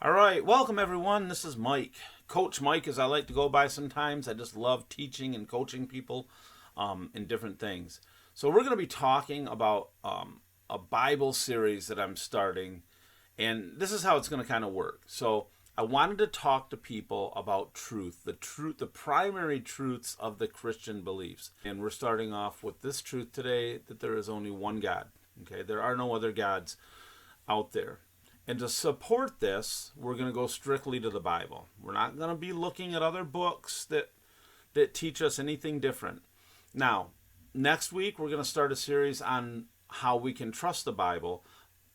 All right, welcome everyone. This is Mike, Coach Mike, as I like to go by sometimes. I just love teaching and coaching people in different things. So we're going to be talking about a Bible series that I'm starting, and this is how it's going to kind of work. So I wanted to talk to people about truth, the primary truths of the Christian beliefs. And we're starting off with this truth today, that there is only one God. Okay, there are no other gods out there. And to support this, we're going to go strictly to the Bible. We're not going to be looking at other books that teach us anything different. Now, next week, we're going to start a series on how we can trust the Bible.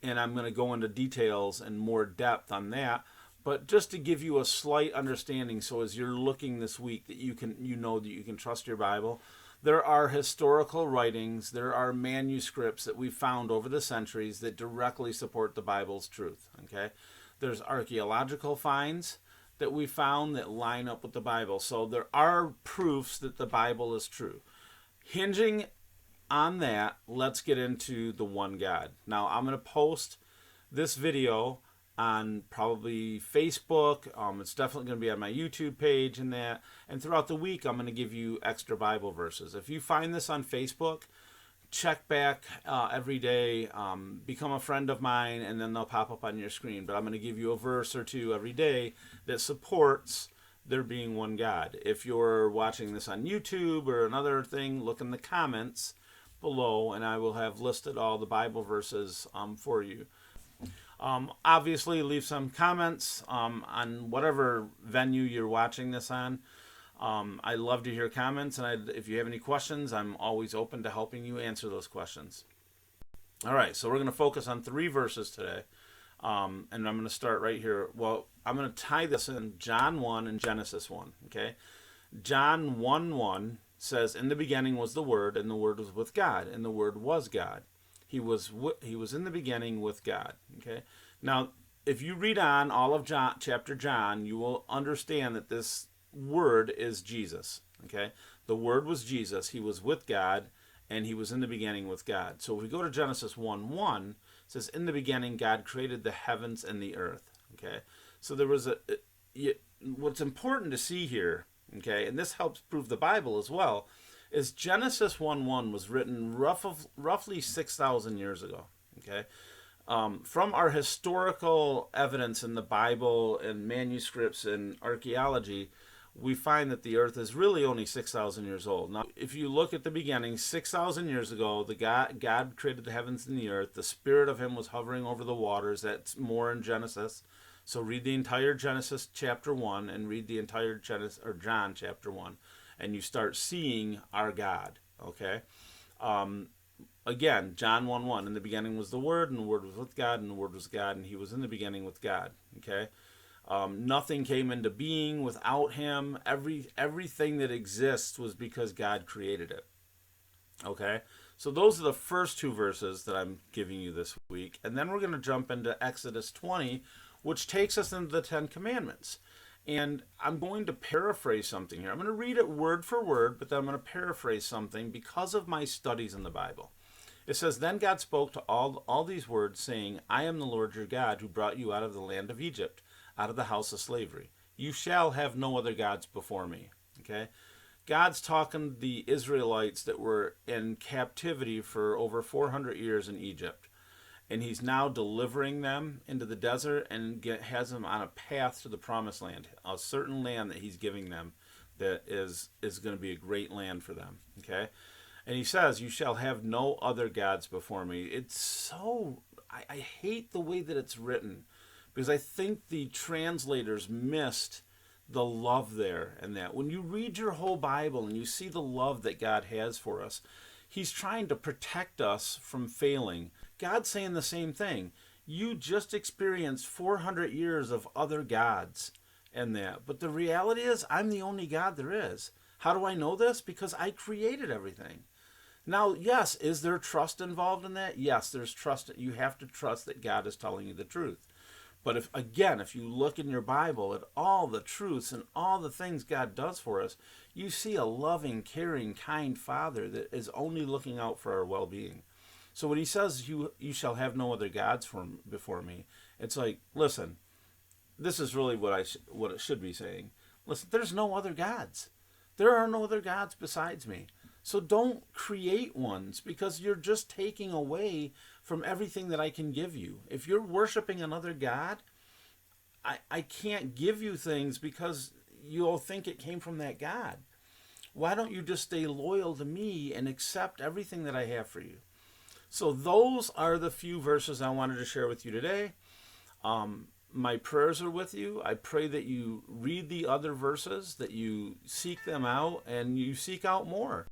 And I'm going to go into details and more depth on that. But just to give you a slight understanding, so as you're looking this week, that you know that you can trust your Bible. There are historical writings, there are manuscripts that we've found over the centuries that directly support the Bible's truth. Okay, there's archaeological finds that we found that line up with the Bible. So there are proofs that the Bible is true. Hinging on that, let's get into the one God. Now, I'm going to post this video on probably Facebook. It's definitely going to be on my YouTube page and that. And throughout the week, I'm going to give you extra Bible verses. If you find this on Facebook, check back every day, become a friend of mine, and then they'll pop up on your screen. But I'm going to give you a verse or two every day that supports there being one God. If you're watching this on YouTube or another thing, look in the comments below, and I will have listed all the Bible verses for you. Obviously, leave some comments on whatever venue you're watching this on. I love to hear comments, and if you have any questions, I'm always open to helping you answer those questions. All right, so we're going to focus on 3 verses today, and I'm going to start right here. Well, I'm going to tie this in John 1 and Genesis 1, okay? John 1:1 says, "In the beginning was the Word, and the Word was with God, and the Word was God. He was in the beginning with God." Okay. Now, if you read on all of chapter John, you will understand that this word is Jesus. Okay. The word was Jesus. He was with God, and he was in the beginning with God. So if we go to Genesis 1:1, it says, "In the beginning, God created the heavens and the earth." Okay. So there was what's important to see here. Okay, and this helps prove the Bible as well, is Genesis 1:1 was written roughly 6,000 years ago. Okay, from our historical evidence in the Bible and manuscripts and archaeology, we find that the earth is really only 6,000 years old. Now, if you look at the beginning, 6,000 years ago, God created the heavens and the earth. The Spirit of him was hovering over the waters. That's more in Genesis. So read the entire Genesis chapter 1 and read the entire John chapter 1. And you start seeing our God, okay? Again, John 1:1, "In the beginning was the Word, and the Word was with God, and the Word was God, and he was in the beginning with God," okay? Nothing came into being without him. Everything that exists was because God created it, okay? So those are the first 2 verses that I'm giving you this week. And then we're going to jump into Exodus 20, which takes us into the 10 Commandments. And I'm going to paraphrase something here. I'm going to read it word for word, but then I'm going to paraphrase something because of my studies in the Bible. It says, "Then God spoke to all these words, saying, I am the Lord your God, who brought you out of the land of Egypt, out of the house of slavery. You shall have no other gods before me." Okay? God's talking to the Israelites that were in captivity for over 400 years in Egypt. And he's now delivering them into the desert and has them on a path to the promised land, a certain land that he's giving them that is going to be a great land for them. Okay? And he says, "You shall have no other gods before me." It's so, I hate the way that it's written, because I think the translators missed the love there and that. When you read your whole Bible and you see the love that God has for us, he's trying to protect us from failing. God's saying the same thing. You just experienced 400 years of other gods and that. But the reality is, I'm the only God there is. How do I know this? Because I created everything. Now, yes, is there trust involved in that? Yes, there's trust. You have to trust that God is telling you the truth. But if you look in your Bible at all the truths and all the things God does for us, you see a loving, caring, kind Father that is only looking out for our well-being. So when he says you shall have no other gods before me, it's like, listen, this is really what it should be saying. Listen, there's no other gods. There are no other gods besides me. So don't create ones, because you're just taking away from everything that I can give you. If you're worshiping another god, I can't give you things because you'll think it came from that God. Why don't you just stay loyal to me and accept everything that I have for you? So those are the few verses I wanted to share with you today. My prayers are with you. I pray that you read the other verses, that you seek them out, and you seek out more.